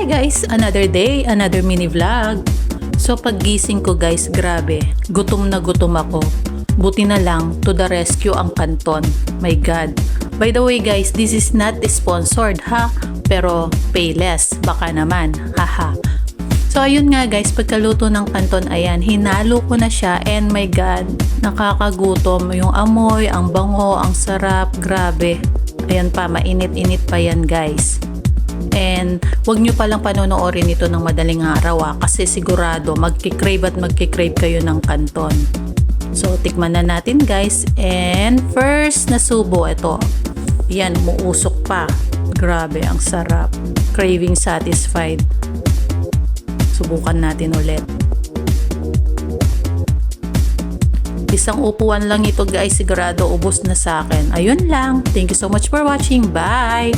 guys, another day, another mini vlog. So paggising ko guys, grabe, gutom na gutom ako. Buti na lang, to the rescue ang Canton. My God. By the way guys, this is not sponsored ha, pero payless, baka naman, haha. So ayun nga guys, pagkaluto ng Canton, ayan, hinalo ko na siya and my God, nakakagutom. Yung amoy, ang bango, ang sarap, grabe. Ayan pa, mainit-init pa yan guys. And wag nyo palang panonoorin ito ng madaling araw kasi sigurado magkikrave at magkikrave kayo ng Canton. So tikman na natin guys. And first na subo, ito. Yan, umuusok pa. Grabe, ang sarap. Craving satisfied. Subukan natin ulit. Isang upuan lang ito guys, sigurado ubos na sa akin. Ayun lang. Thank you so much for watching. Bye!